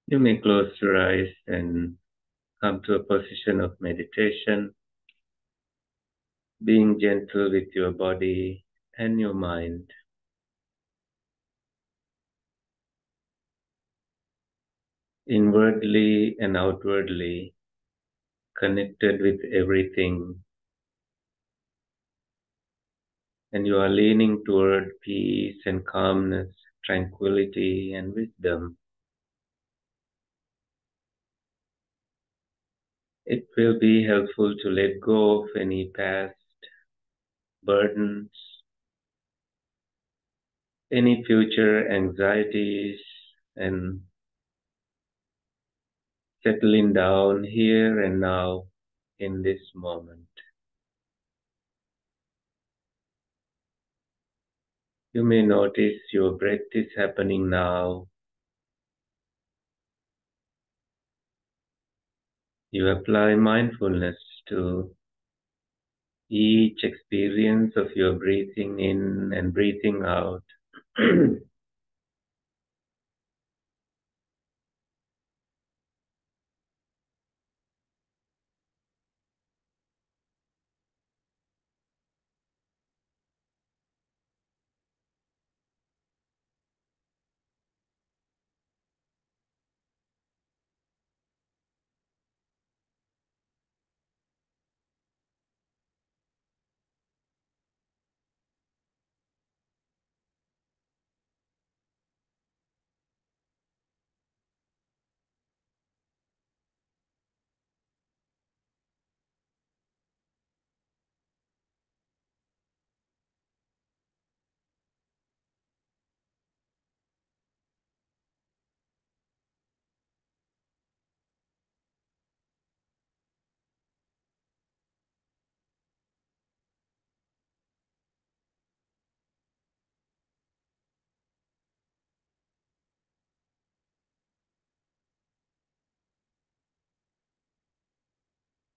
You may close your eyes and come to a position of meditation, being gentle with your body and your mind. Inwardly and outwardly connected with everything, and you are leaning toward peace and calmness, tranquility and wisdom. It will be helpful to let go of any past burdens, any future anxieties, and settling down here and now in this moment. You may notice your breath is happening now. You apply mindfulness to each experience of your breathing in and breathing out.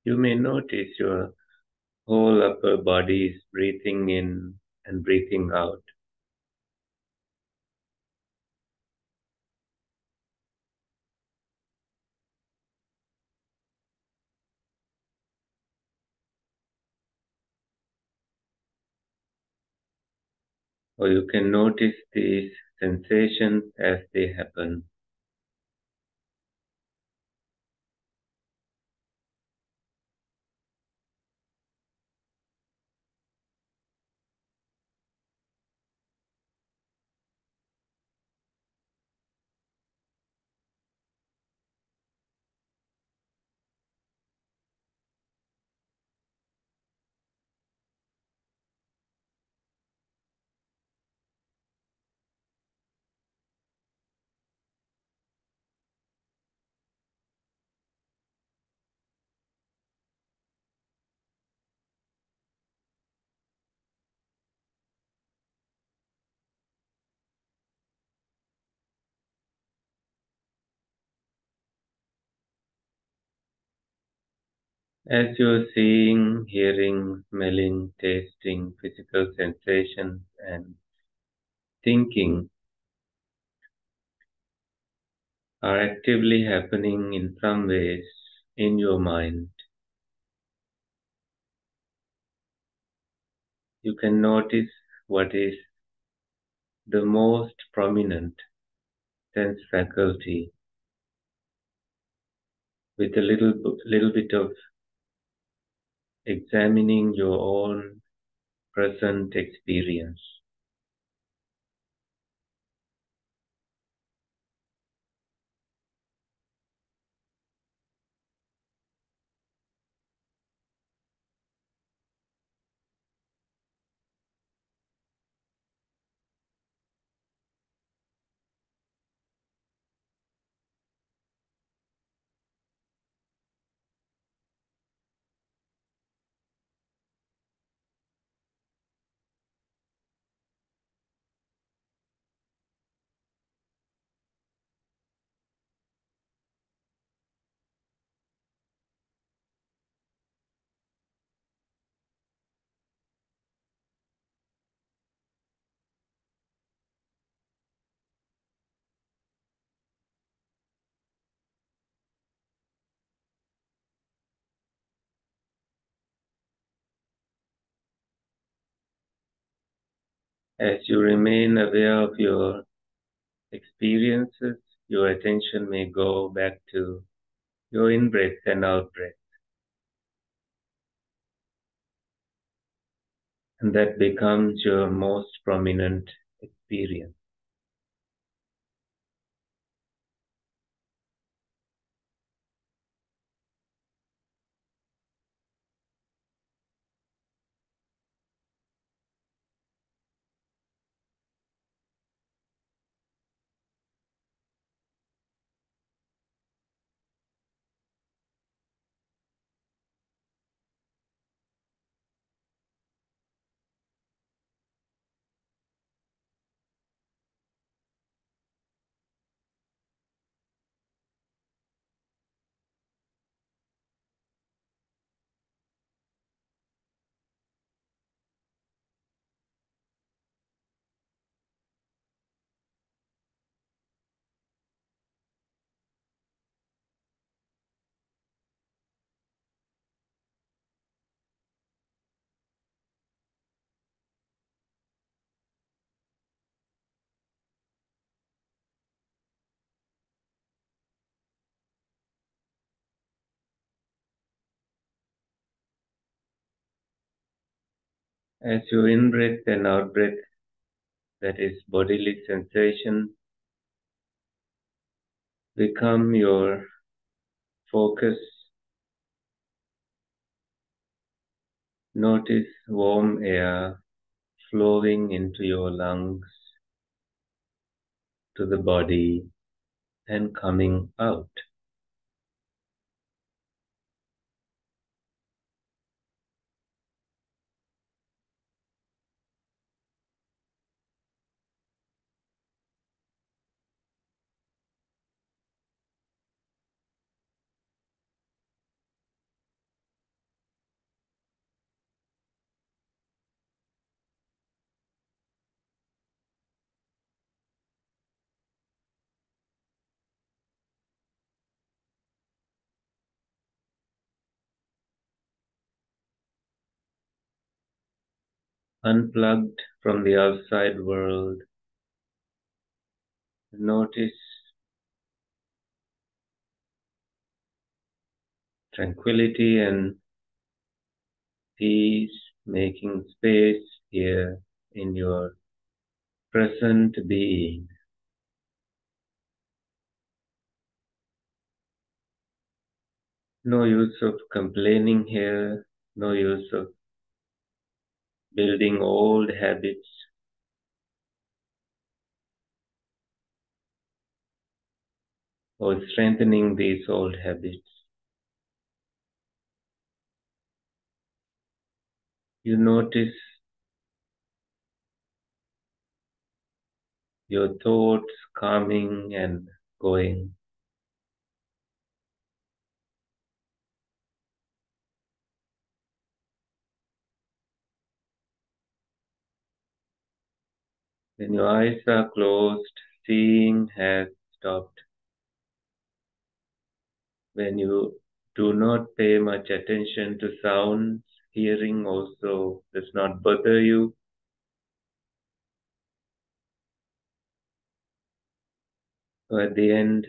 You may notice your whole upper body is breathing in and breathing out. Or you can notice these sensations as they happen. As you're seeing, hearing, smelling, tasting, physical sensations, and thinking are actively happening in some ways in your mind, you can notice what is the most prominent sense faculty with a little bit of examining your own present experience. As you remain aware of your experiences, your attention may go back to your in breath and out breath, and that becomes your most prominent experience. As your in breath and out breath, that is bodily sensation, become your focus, notice warm air flowing into your lungs, to the body, and coming out. Unplugged from the outside world, notice tranquility and peace, making space here in your present being. No use of complaining here, no use of building old habits or strengthening these old habits. You notice your thoughts coming and going. When your eyes are closed, seeing has stopped. When you do not pay much attention to sounds, hearing also does not bother you. So at the end,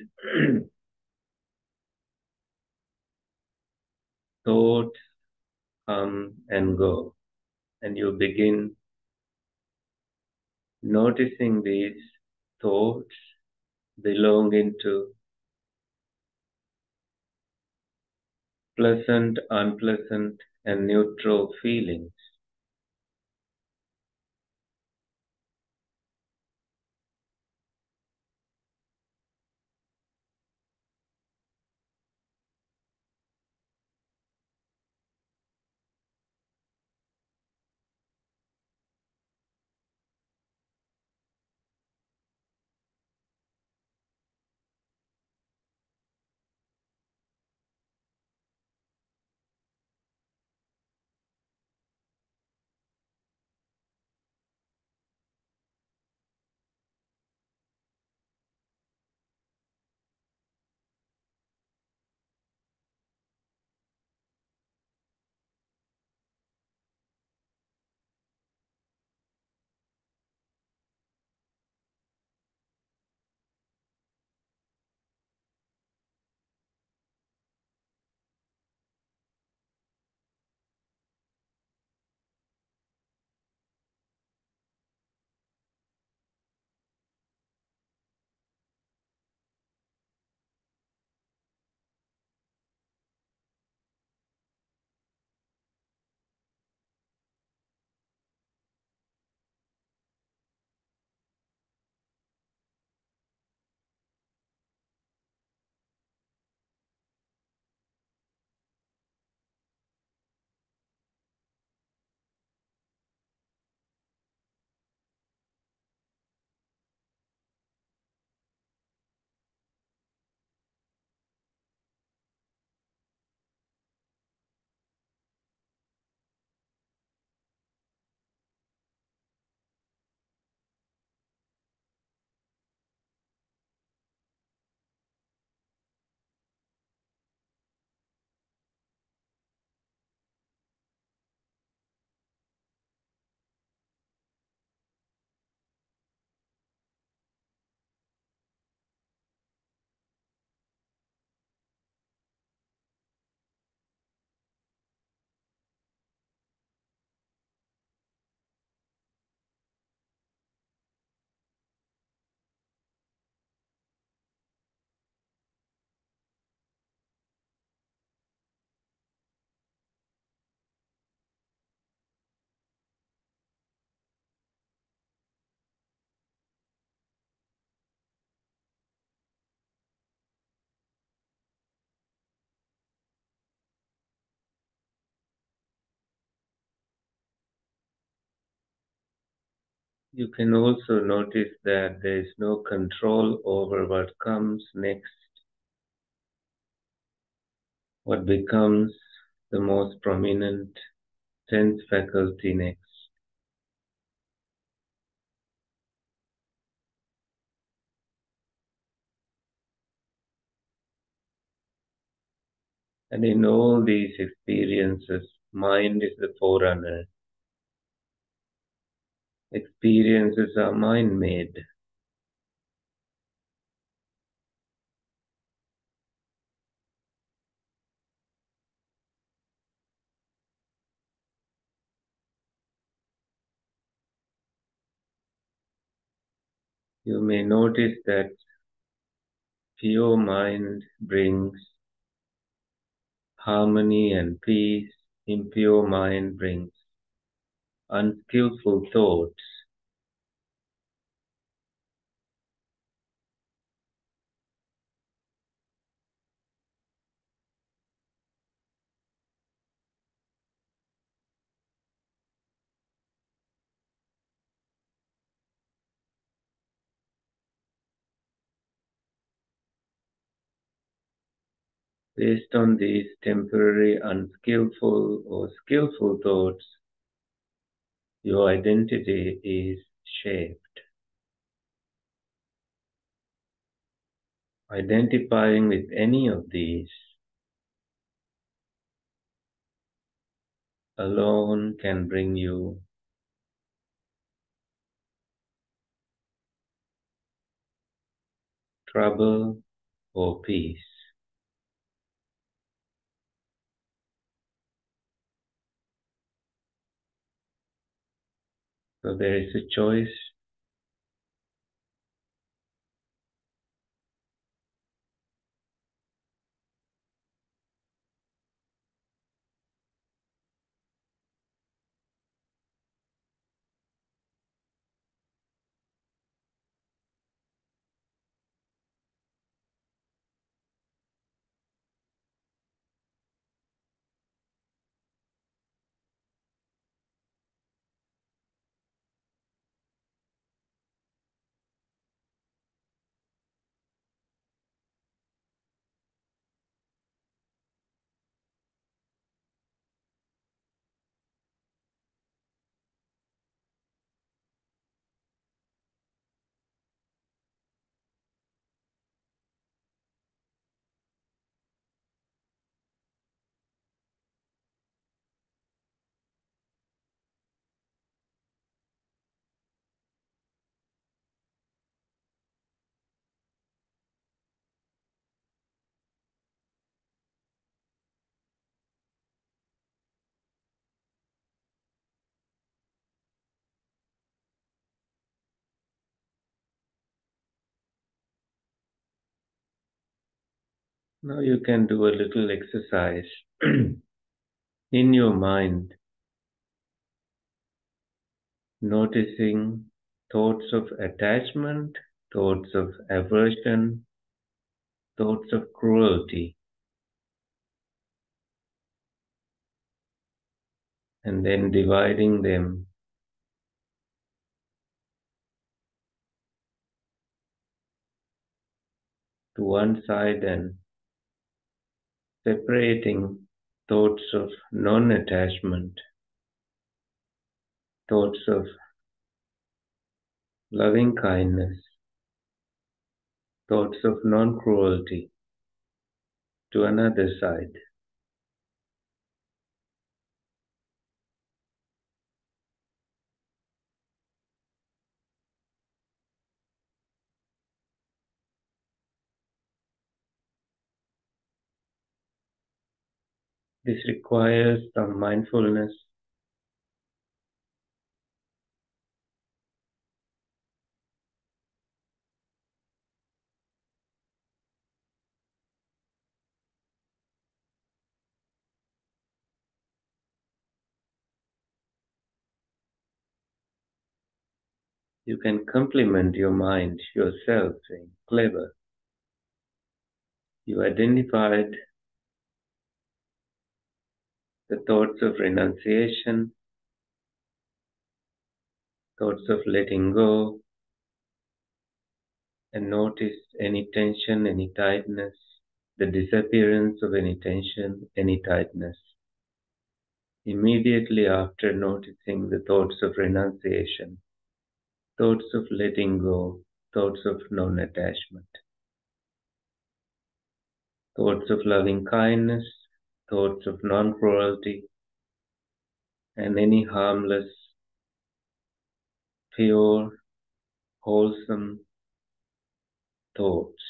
thoughts come and go, and you begin noticing these thoughts belonging to pleasant, unpleasant, and neutral feelings. You can also notice that there is no control over what comes next, what becomes the most prominent sense faculty next. And in all these experiences, mind is the forerunner. Experiences are mind made. You may notice that pure mind brings harmony and peace. Impure mind brings unskillful thoughts. Based on these temporary unskillful or skillful thoughts, your identity is shaped. Identifying with any of these alone can bring you trouble or peace. So there is a choice. Now you can do a little exercise in your mind, noticing thoughts of attachment, thoughts of aversion, thoughts of cruelty, and then dividing them to one side and separating thoughts of non attachment, thoughts of loving kindness, thoughts of non cruelty to another side. This requires some mindfulness. You can compliment your mind yourself, saying, clever. You identified the thoughts of renunciation, thoughts of letting go, and notice any tension, any tightness, the disappearance of any tension, any tightness. Immediately after noticing the thoughts of renunciation, thoughts of letting go, thoughts of non attachment, thoughts of loving kindness, thoughts of non cruelty, and any harmless, pure, wholesome thoughts.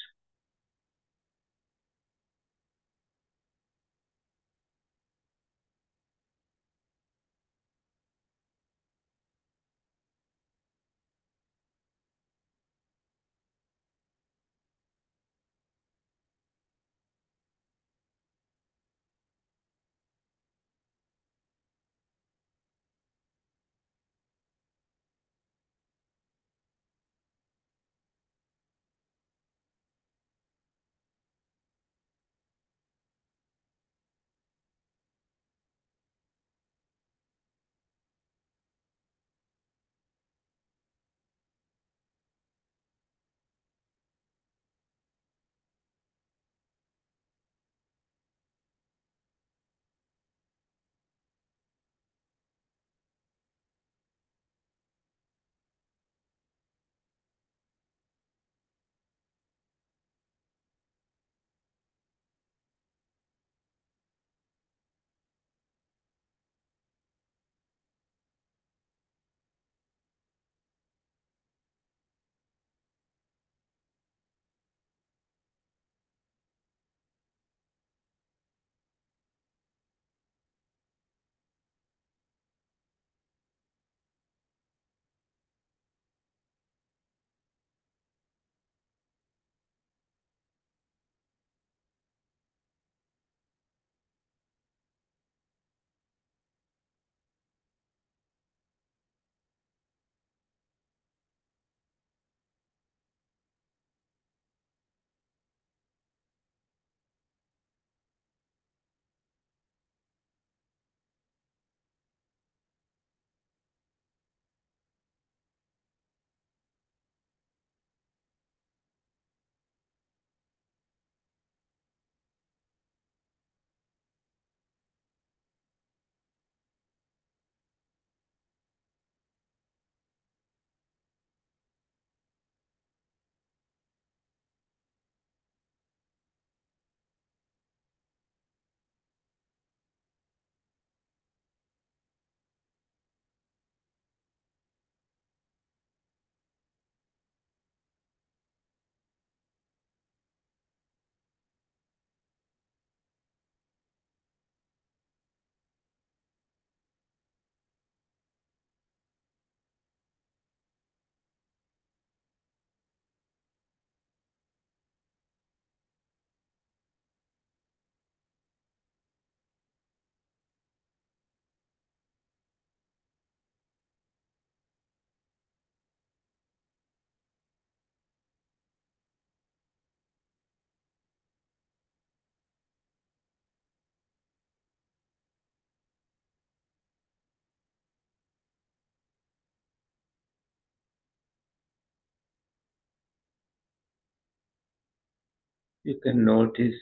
You can notice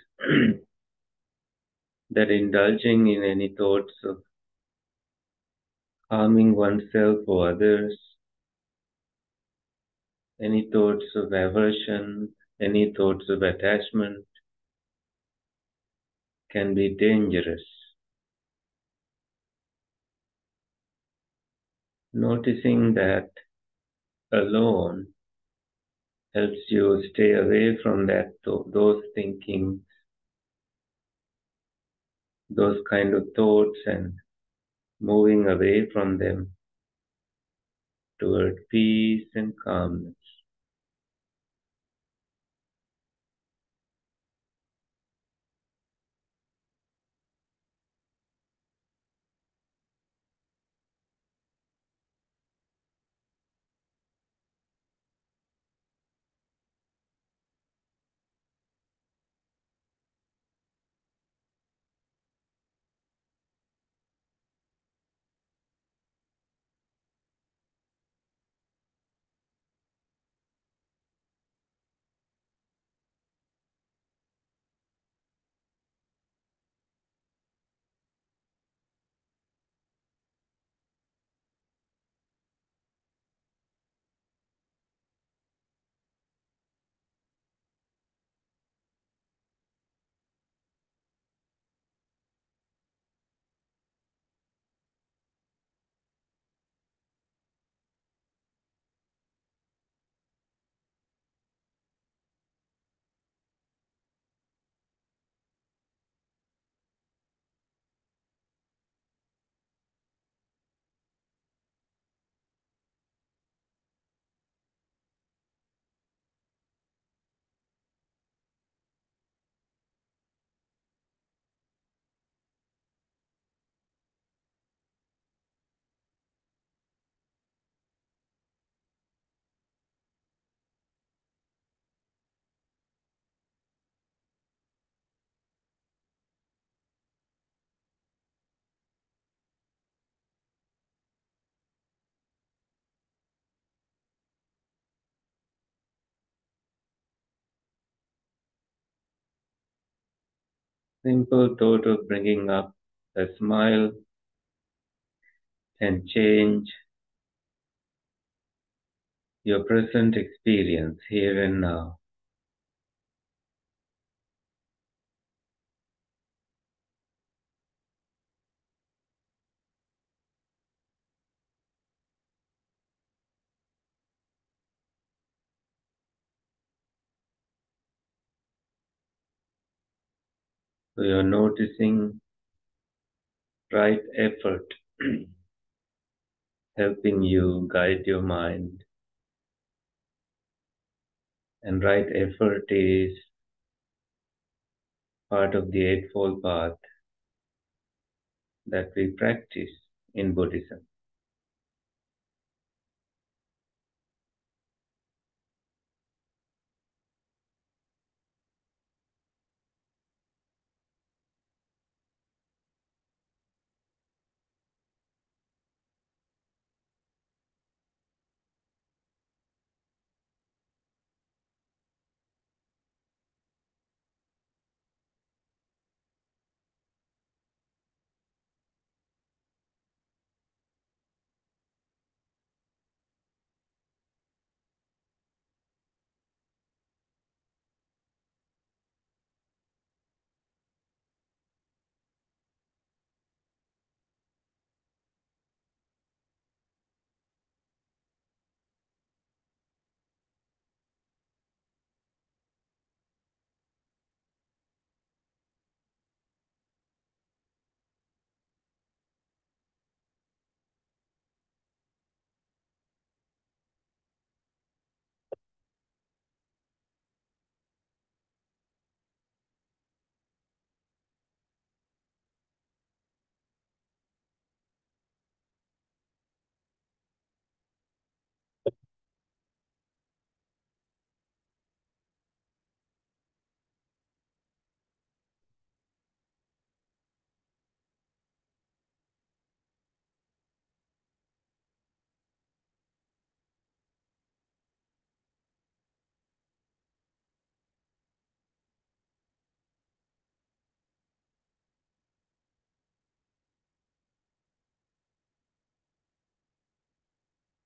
that indulging in any thoughts of harming oneself or others, any thoughts of aversion, any thoughts of attachment can be dangerous. Noticing that alone helps you stay away from those thinking, those kind of thoughts, and moving away from them toward peace and calmness. simple thought of bringing up a smile can change your present experience here and now. So you're noticing right effort helping you guide your mind. And right effort is part of the Eightfold Path that we practice in Buddhism.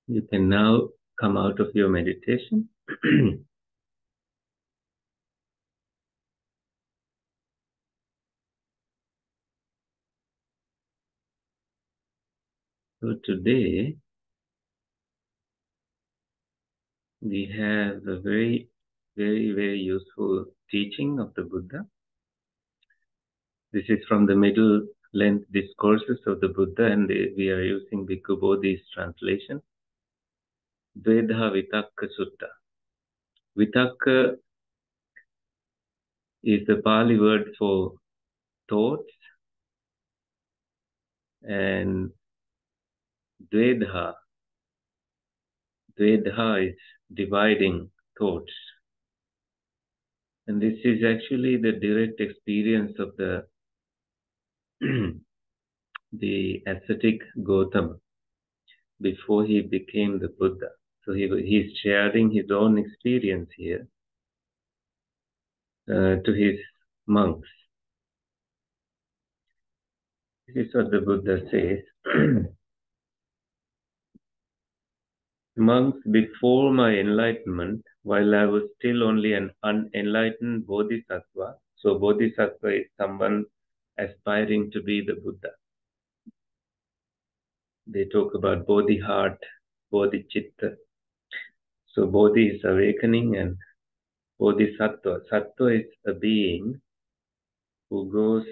You can now come out of your meditation. So today we have a very, very useful teaching of the Buddha. This is from the middle length discourses of the Buddha, and we are using Bhikkhu Bodhi's translation. Dvedha Vitakka Sutta. Vitakka is the Pali word for thoughts, and Dvedha is dividing thoughts. And this is actually the direct experience of the ascetic Gautama before he became the Buddha. So he's sharing his own experience here to his monks. This is what the Buddha says. Monks, before my enlightenment, while I was still only an unenlightened bodhisattva, so bodhisattva is someone aspiring to be the Buddha. They talk about bodhi heart, bodhi chitta. So bodhi is awakening, and bodhisattva. Sattva is a being who goes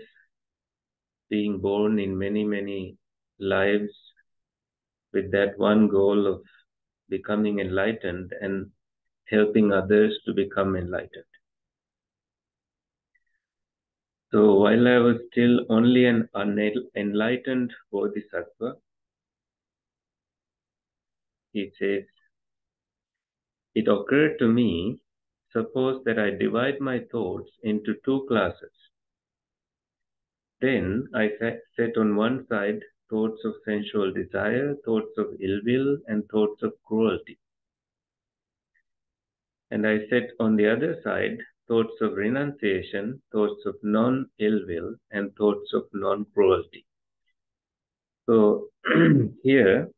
being born in many lives with that one goal of becoming enlightened and helping others to become enlightened. So while I was still only an unenlightened bodhisattva, he says, it occurred to me, suppose that I divide my thoughts into two classes. Then I set on one side thoughts of sensual desire, thoughts of ill will, and thoughts of cruelty. And I set on the other side thoughts of renunciation, thoughts of non-ill will, and thoughts of non-cruelty. So here,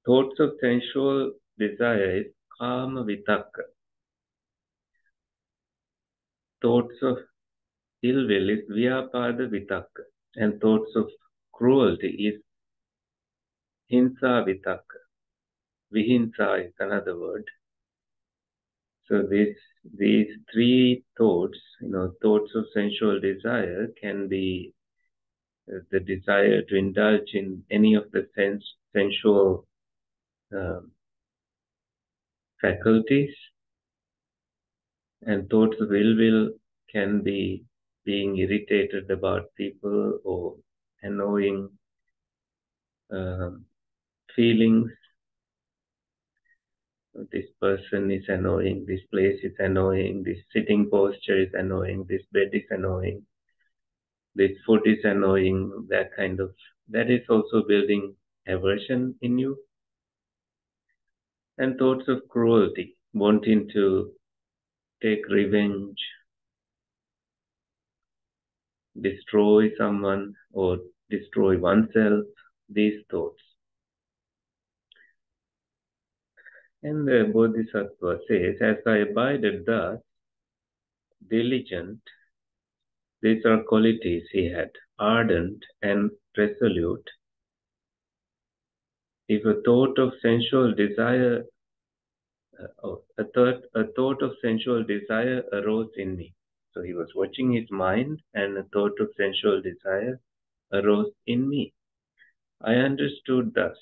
thoughts of sensual desire is kama vitakka. Thoughts of ill will is vyapada vitakka. And thoughts of cruelty is hinsa vitakka. Vihinsa is another word. So these three thoughts, thoughts of sensual desire can be the desire to indulge in any of the sensual faculties, and thoughts of ill will can be being irritated about people or annoying feelings. This person is annoying, this place is annoying, this sitting posture is annoying, this bed is annoying, this food is annoying, that is also building aversion in you. And thoughts of cruelty, wanting to take revenge, destroy someone or destroy oneself, these thoughts. And the Bodhisattva says, as I abided thus, diligent, these are qualities he had, ardent and resolute. If a thought of sensual desire, a thought of sensual desire arose in me. So he was watching his mind, and a thought of sensual desire arose in me. I understood thus,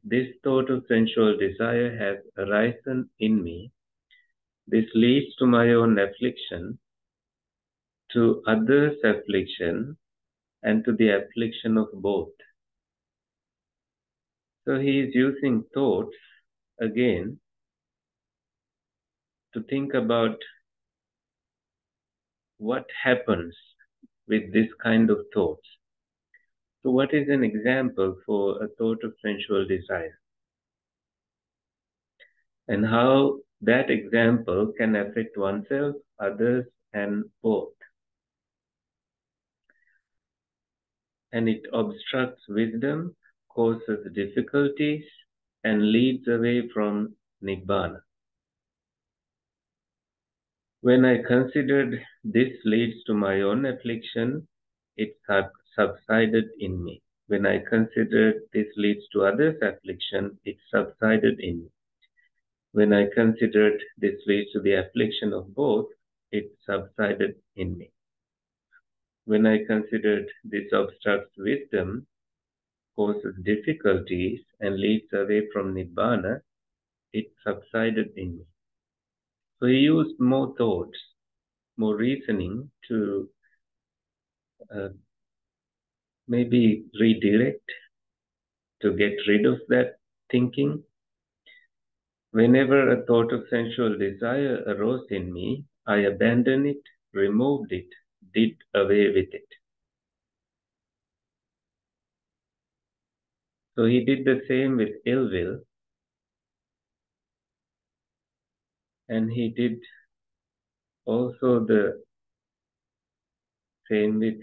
this thought of sensual desire has arisen in me. This leads to my own affliction, to others' affliction, and to the affliction of both. So he is using thoughts again to think about what happens with this kind of thoughts. So what is an example for a thought of sensual desire? And how that example can affect oneself, others, and both. And it obstructs wisdom, causes difficulties, and leads away from Nibbana. When I considered this leads to my own affliction, it subsided in me. When I considered this leads to others' affliction, it subsided in me. When I considered this leads to the affliction of both, it subsided in me. When I considered this obstructs wisdom, causes difficulties, and leads away from Nibbana, it subsided in me. So he used more thoughts, more reasoning to maybe redirect, to get rid of that thinking. Whenever a thought of sensual desire arose in me, I abandoned it, removed it, did away with it. So he did the same with ill will, and he did also the same with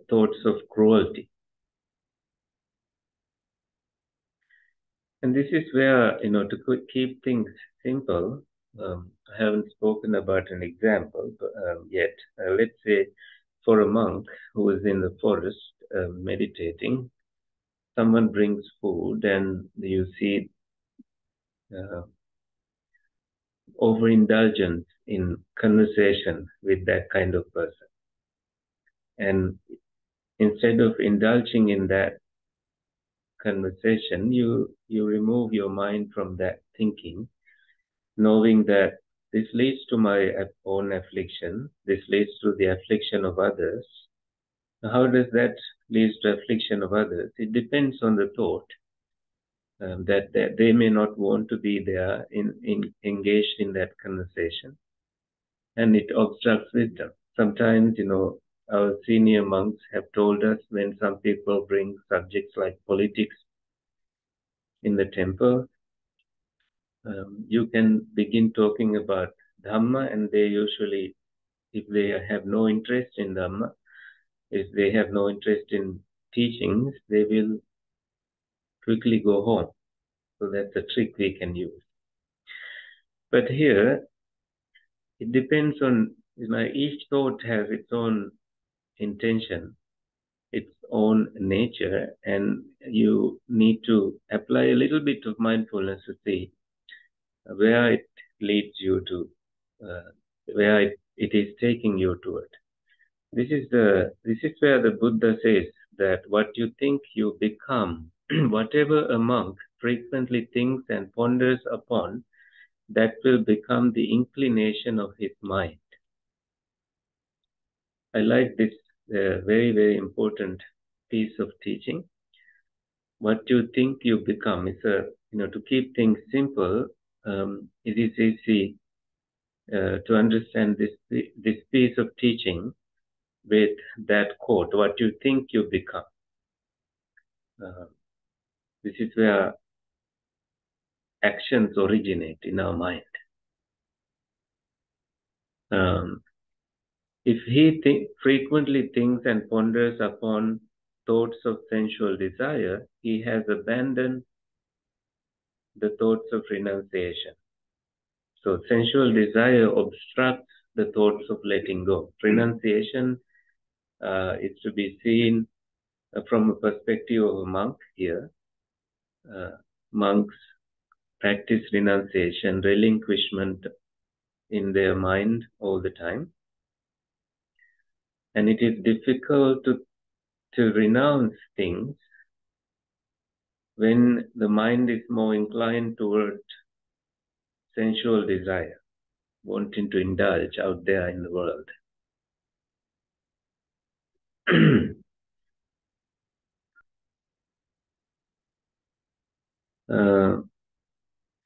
thoughts of cruelty. And this is where, to keep things simple, I haven't spoken about an example yet. Let's say for a monk who is in the forest meditating, someone brings food and you see overindulgence in conversation with that kind of person. And instead of indulging in that conversation, you remove your mind from that thinking, knowing that this leads to my own affliction, this leads to the affliction of others. How does that lead to affliction of others? It depends on the thought that they may not want to be there engaged in that conversation, and it obstructs wisdom. Sometimes, our senior monks have told us when some people bring subjects like politics in the temple, you can begin talking about Dhamma, and they usually, if they have no interest in Dhamma, if they have no interest in teachings, they will quickly go home. So that's a trick we can use. But here, it depends on, each thought has its own intention, its own nature, and you need to apply a little bit of mindfulness to see where it leads you to, where it is taking you toward. This is where the Buddha says that what you think you become, whatever a monk frequently thinks and ponders upon, that will become the inclination of his mind. I like this very, very important piece of teaching. What you think you become is to keep things simple. It is easy to understand this piece of teaching with that quote, what you think you become. This is where actions originate in our mind. If he frequently thinks and ponders upon thoughts of sensual desire, he has abandoned the thoughts of renunciation. So sensual desire obstructs the thoughts of letting go. Renunciation is to be seen from a perspective of a monk here. Monks practice renunciation, relinquishment in their mind all the time. And it is difficult to renounce things when the mind is more inclined toward sensual desire, wanting to indulge out there in the world.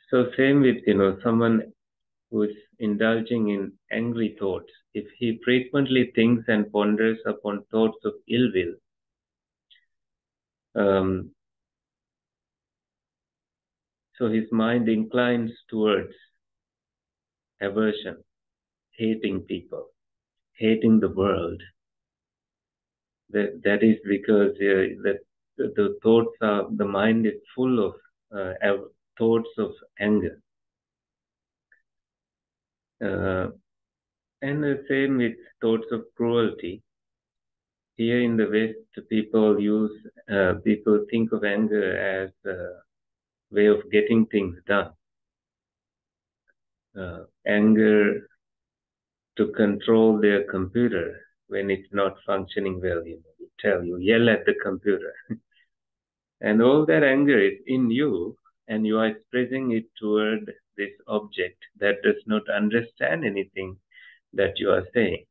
So same with, someone who is indulging in angry thoughts. If he frequently thinks and ponders upon thoughts of ill will, so his mind inclines towards aversion, hating people, hating the world. That is because the thoughts the mind is full of thoughts of anger. And the same with thoughts of cruelty. Here in the West, people think of anger as a way of getting things done. Anger to control their computer when it's not functioning well, you yell at the computer. And all that anger is in you, and you are expressing it toward this object that does not understand anything that you are saying.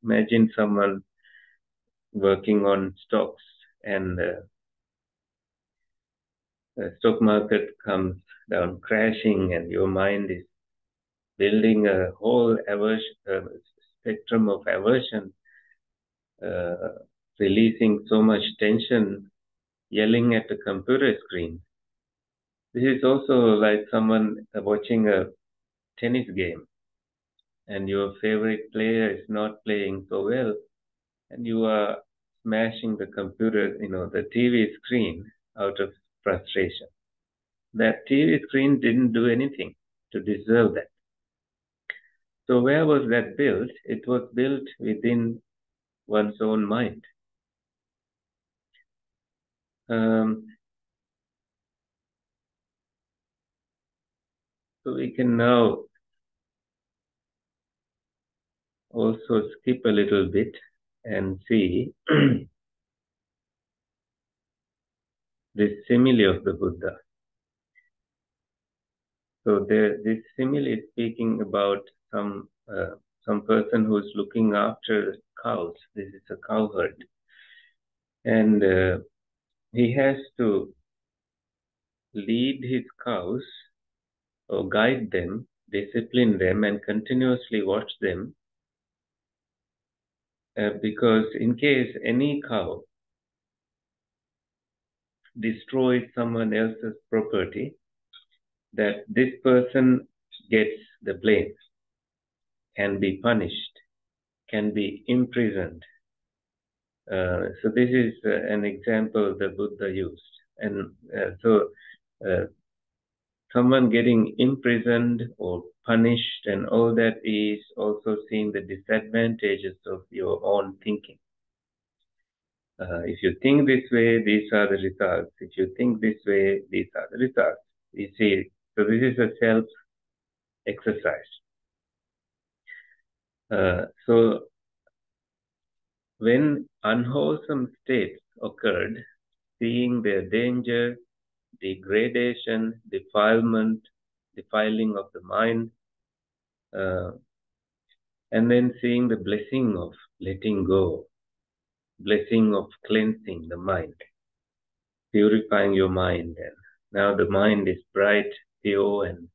Imagine someone working on stocks, and the stock market comes down crashing, and your mind is building a whole spectrum of aversion, releasing so much tension, yelling at the computer screen. This is also like someone watching a tennis game, and your favorite player is not playing so well, and you are smashing the computer, the TV screen out of frustration. That TV screen didn't do anything to deserve that. So where was that built? It was built within one's own mind. So we can now also skip a little bit and see this simile of the Buddha. So this simile is speaking about some person who's looking after cows. This is a cow herd, and he has to lead his cows or guide them, discipline them, and continuously watch them, because in case any cow destroys someone else's property, that this person gets the blame. can be punished, can be imprisoned. So this is an example the Buddha used. And someone getting imprisoned or punished and all that is also seeing the disadvantages of your own thinking. If you think this way, these are the results. If you think this way, these are the results. You see, so this is a self-exercise. So when unwholesome states occurred, seeing their danger, degradation, defilement, defiling of the mind, and then seeing the blessing of letting go, blessing of cleansing the mind, purifying your mind. And now the mind is bright, pure, and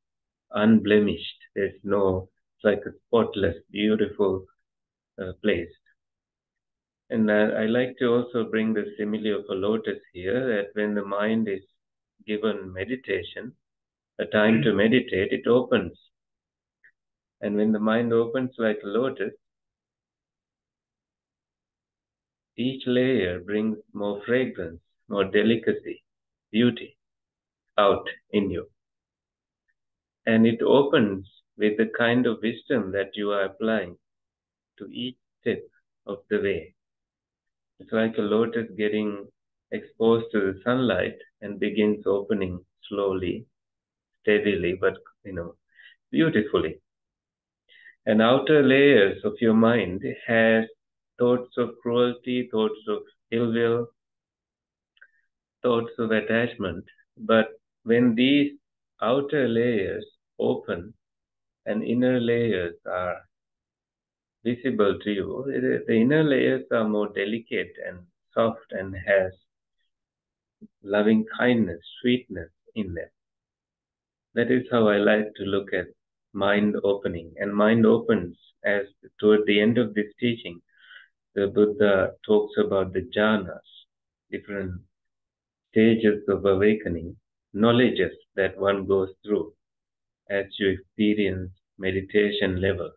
unblemished. There's no, it's like a spotless, beautiful place. And I like to also bring the simile of a lotus here, that when the mind is given meditation, a time to meditate, it opens. And when the mind opens like a lotus, each layer brings more fragrance, more delicacy, beauty out in you. And it opens with the kind of wisdom that you are applying to each step of the way. It's like a lotus getting exposed to the sunlight and begins opening slowly, steadily, but beautifully. And outer layers of your mind has thoughts of cruelty, thoughts of ill will, thoughts of attachment. But when these outer layers open and inner layers are visible to you, the inner layers are more delicate and soft and has loving kindness, sweetness in them. That is how I like to look at mind opening. And mind opens as toward the end of this teaching, the Buddha talks about the jhanas, different stages of awakening, knowledges that one goes through as you experience meditation level.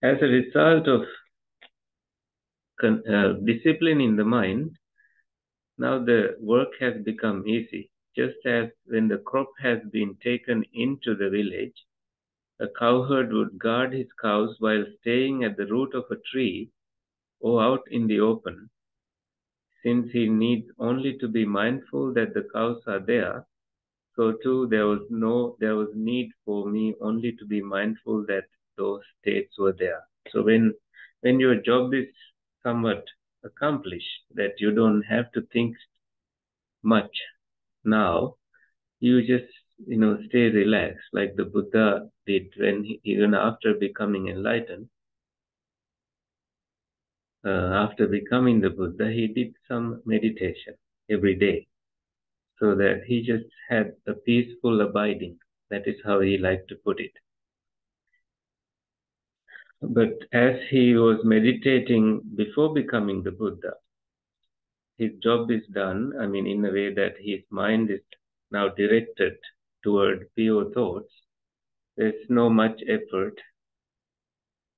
As a result of discipline in the mind, now the work has become easy. Just as when the crop has been taken into the village, a cowherd would guard his cows while staying at the root of a tree or out in the open, since he needs only to be mindful that the cows are there. So too, there was need for me only to be mindful that those states were there. So when your job is somewhat accomplished, that you don't have to think much now, you just stay relaxed, like the Buddha did when even after becoming enlightened. After becoming the Buddha, he did some meditation every day, so that he just had a peaceful abiding. That is how he liked to put it. But as he was meditating before becoming the Buddha, his job is done, in a way that his mind is now directed toward pure thoughts. There's no much effort.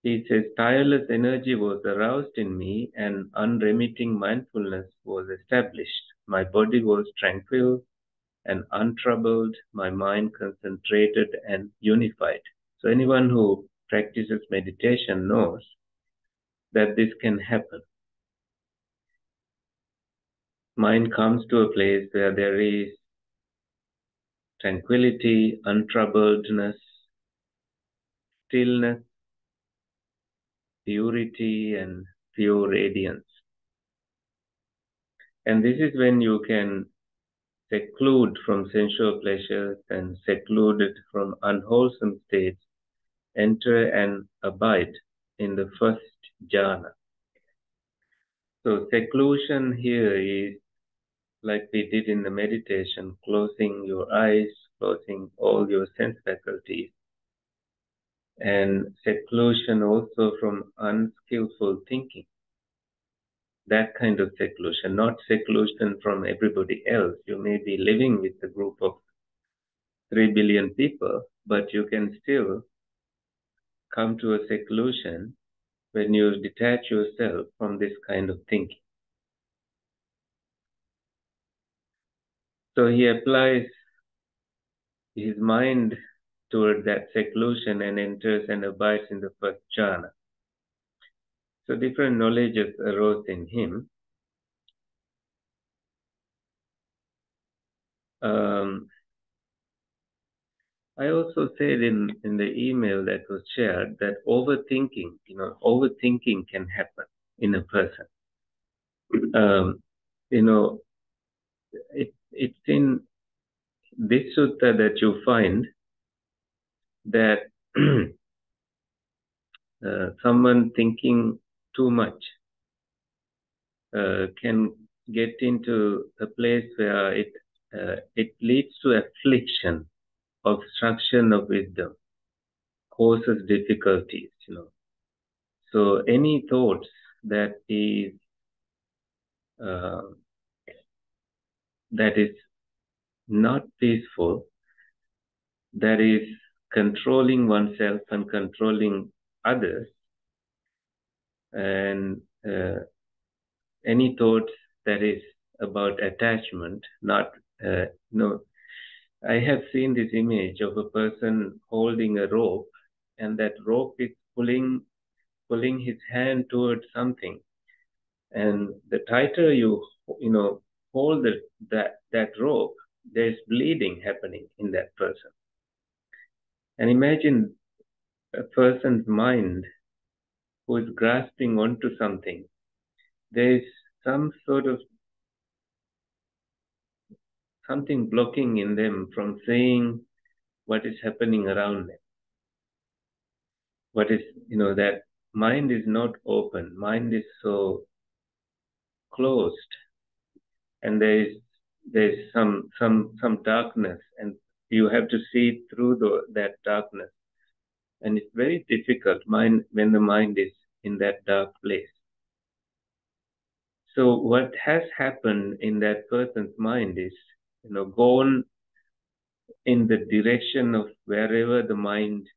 He says, tireless energy was aroused in me and unremitting mindfulness was established. My body was tranquil and untroubled, my mind concentrated and unified. So anyone who practices meditation knows that this can happen. Mind comes to a place where there is tranquility, untroubledness, stillness, purity, and pure radiance. And this is when you can seclude from sensual pleasures and secluded from unwholesome states, enter and abide in the first jhana. So seclusion here is like we did in the meditation, closing your eyes, closing all your sense faculties, and seclusion also from unskillful thinking. that kind of seclusion, not seclusion from everybody else. You may be living with a group of 3 billion people, but you can still come to a seclusion when you detach yourself from this kind of thinking. So he applies his mind toward that seclusion and enters and abides in the first jhana. So different knowledges arose in him. I also said in the email that was shared that overthinking can happen in a person. It's in this sutta that you find that someone thinking too much can get into a place where it leads to affliction, obstruction of wisdom, causes difficulties. So any thoughts that is not peaceful, that is controlling oneself and controlling others, and any thoughts that is about attachment, not I have seen this image of a person holding a rope, and that rope is pulling his hand towards something, and the tighter you hold that rope, there's bleeding happening in that person. And imagine a person's mind who is grasping onto something. There is some sort of something blocking in them from saying what is happening around them. That mind is not open. Mind is so closed, and there's some darkness, and you have to see through that darkness. And it's very difficult when the mind is in that dark place. So what has happened in that person's mind is, gone in the direction of wherever the mind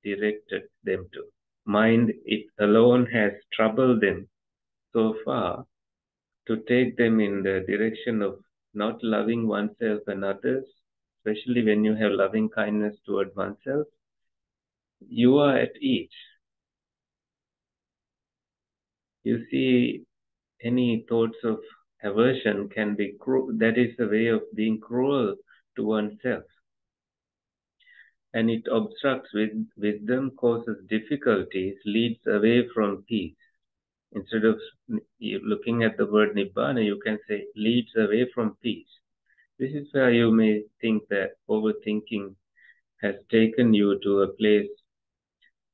directed them to. Mind, it alone has troubled them so far to take them in the direction of not loving oneself and others, especially when you have loving kindness toward oneself. You are at ease. You see, any thoughts of aversion can be cruel. That is a way of being cruel to oneself. And it obstructs wisdom, causes difficulties, leads away from peace. Instead of looking at the word nibbana, you can say leads away from peace. This is where you may think that overthinking has taken you to a place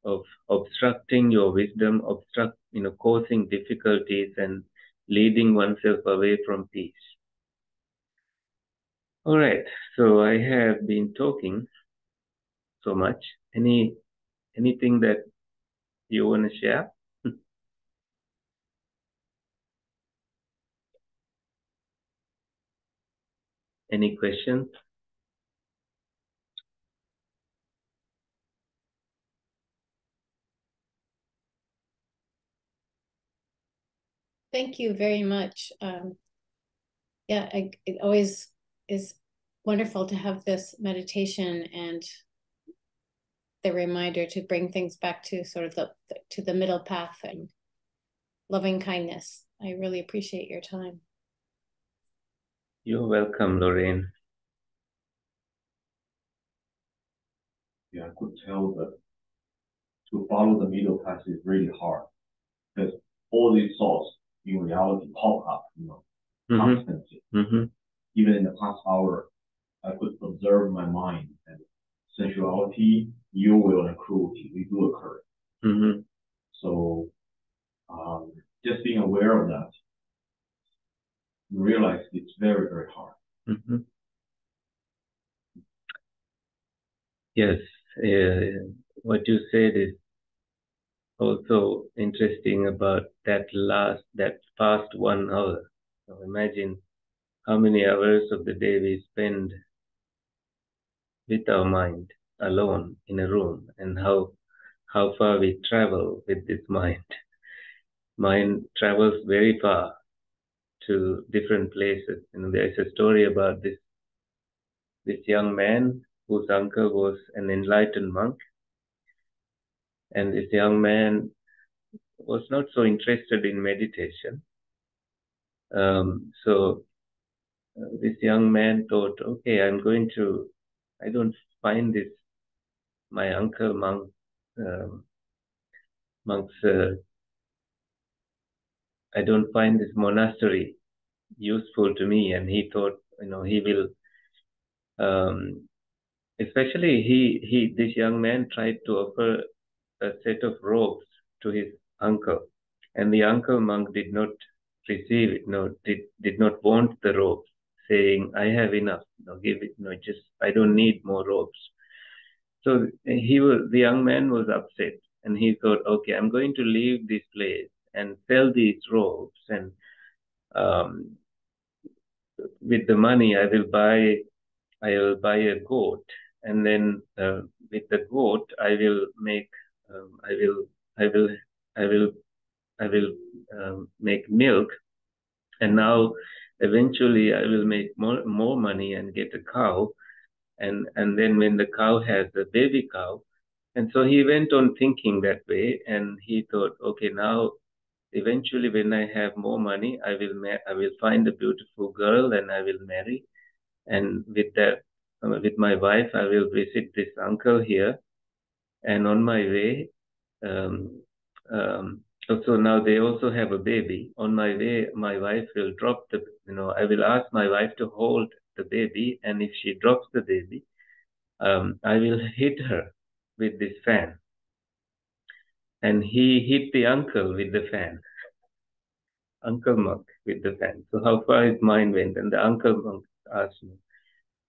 of obstructing your wisdom, causing difficulties and leading oneself away from peace. All right, so I have been talking so much. Anything that you want to share? Any questions? Thank you very much. It always is wonderful to have this meditation and the reminder to bring things back to sort of the middle path and loving kindness. I really appreciate your time. You're welcome, Lorraine. Yeah, I could tell that to follow the middle path is really hard because all these thoughts in reality pop up, constantly. Mm-hmm. Even in the past hour, I could observe my mind and sensuality, ill will, and cruelty. We do occur. Mm-hmm. So just being aware of that, you realize it's very, very hard. Mm-hmm. Yes, what you said is also interesting about that past 1 hour. So imagine how many hours of the day we spend with our mind alone in a room, and how far we travel with this mind. Mind travels very far to different places. There's a story about this young man whose uncle was an enlightened monk, and this young man was not so interested in meditation. So this young man thought, okay, I don't find my uncle monk's, I don't find this monastery useful to me. And he thought, he will, especially this young man tried to offer a set of robes to his uncle, and the uncle monk did not receive it, did not want the robes, saying, I have enough, give it, I don't need more robes. So the young man was upset, and he thought, okay, I'm going to leave this place and sell these robes, and with the money I will buy a goat, and then with the goat I will make I will I will I will I will make milk, and now eventually I will make more money and get a cow, and then when the cow has a baby cow, and so he went on thinking that way, and he thought, okay, now eventually when I have more money, I will find a beautiful girl and I will marry, and with my wife, I will visit this uncle here. And on my way, so now they also have a baby. On my way, my wife will I will ask my wife to hold the baby, and if she drops the baby, I will hit her with this fan. And he hit the uncle with the fan, Uncle Monk with the fan. So how far his mind went, and the Uncle Monk asked me,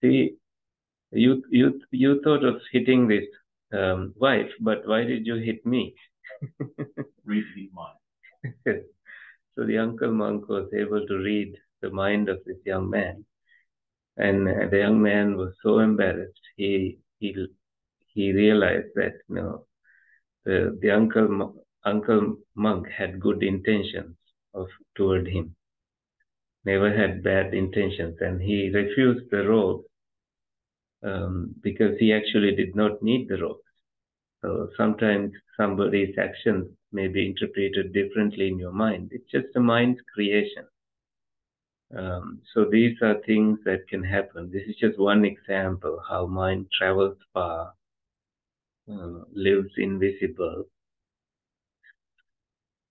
see, you thought of hitting this wife, but why did you hit me? Read mind. So the Uncle Monk was able to read the mind of this young man, and the young man was so embarrassed. He realized that the Uncle Monk had good intentions toward him, never had bad intentions, and he refused the robe because he actually did not need the robe. So sometimes somebody's actions may be interpreted differently in your mind. It's just a mind's creation. So these are things that can happen. This is just one example how mind travels far, lives invisible,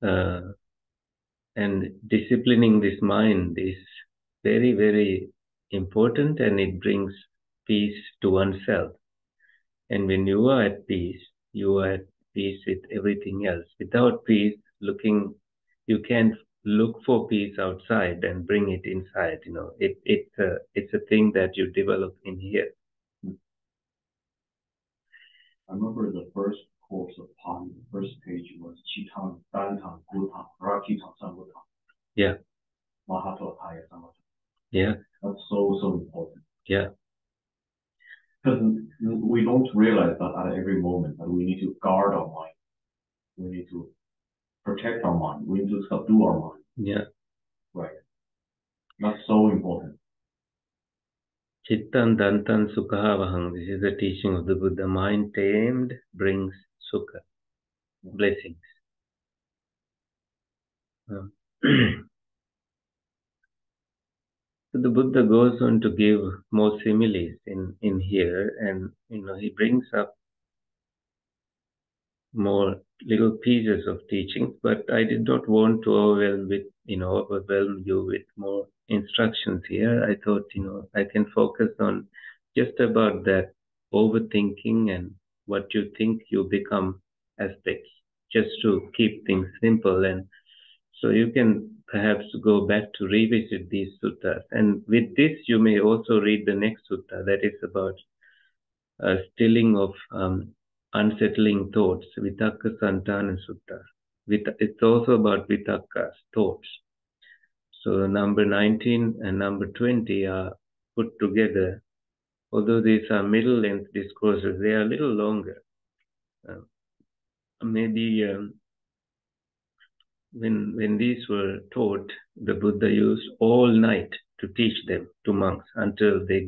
and disciplining this mind is very, very important, and it brings peace to oneself. And when you are at peace, you are at peace with everything else. Without peace, you can't look for peace outside and bring it inside. It's a thing that you develop in here. I remember the first course of Pali, the first page was Chitang, Dantang, Gutang, Rakitang, Sangutang. Yeah. Mahato Ataya Samatang. Yeah. That's so important. Yeah. Because we don't realize that at every moment that we need to guard our mind. We need to protect our mind. We need to subdue our mind. Yeah. Right. That's so important. Chittan Dantan Sukhavahang. This is the teaching of the Buddha. Mind tamed brings sukha, blessings. So the Buddha goes on to give more similes in here, and he brings up more little pieces of teachings, but I did not want to overwhelm you with more instructions here. I thought, I can focus on just about that overthinking and what you think you become aspects, just to keep things simple. And so you can perhaps go back to revisit these suttas. And with this, you may also read the next sutta that is about stilling of unsettling thoughts, Vitakka Santana Sutta. It's also about Vitakka's thoughts. So number 19 and number 20 are put together. Although these are middle-length discourses, they are a little longer. Maybe when these were taught, the Buddha used all night to teach them to monks until they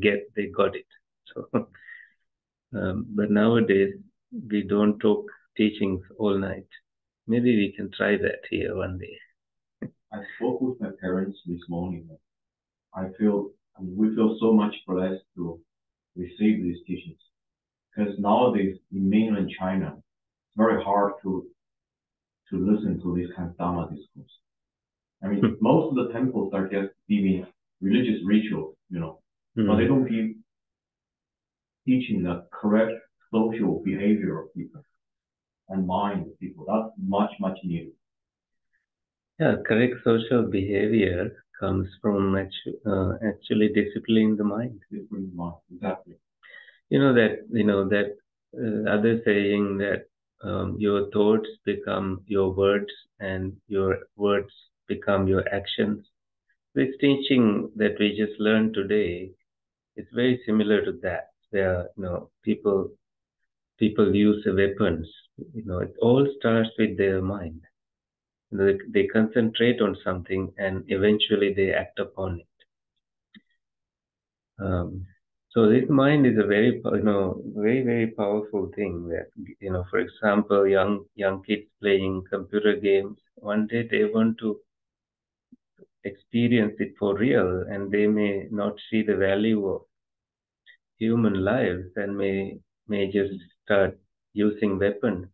got it. So, but nowadays we don't talk teachings all night. Maybe we can try that here one day. I spoke with my parents this morning. We feel so much blessed to receive these teachings. Because nowadays in mainland China, it's very hard to listen to this kind of Dharma discourse. I mean, most of the temples are just giving religious rituals, but they don't give teaching the correct social behavior of people and mind of people. That's much, much needed. Yeah, correct social behavior comes from actually disciplining the mind. Disciplining the mind, exactly. That other saying that your thoughts become your words and your words become your actions. This teaching that we just learned today is very similar to that, where people use the weapons. It all starts with their mind. They concentrate on something and eventually they act upon it. So this mind is a very very, very powerful thing. That for example, young kids playing computer games, one day they want to experience it for real, and they may not see the value of human lives and may just start using weapons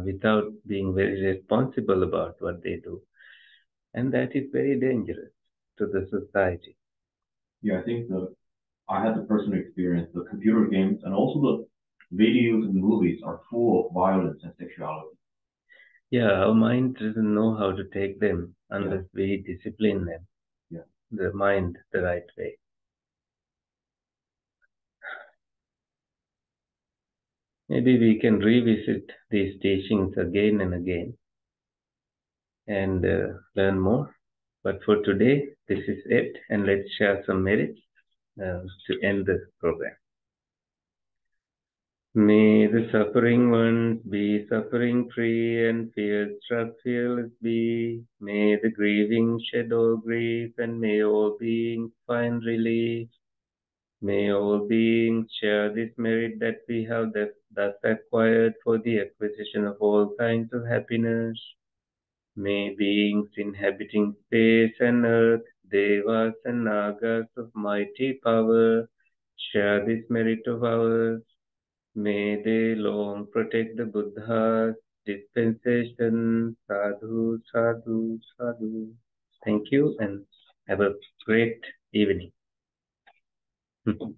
without being very responsible about what they do, and that is very dangerous to the society. Yeah, I think I had the personal experience. The computer games and also the videos and movies are full of violence and sexuality. Yeah, our mind doesn't know how to take them unless we discipline them. Yeah. The mind the right way. Maybe we can revisit these teachings again and again and learn more. But for today, this is it, and let's share some merits to end the program. May the suffering ones be suffering free and fear-struck fearless be. May the grieving shed all grief and may all beings find relief. May all beings share this merit that we have thus acquired for the acquisition of all kinds of happiness. May beings inhabiting space and earth, devas and nagas of mighty power, share this merit of ours. May they long protect the Buddha's dispensation. Sadhu, sadhu, sadhu. Thank you and have a great evening. Bye-bye.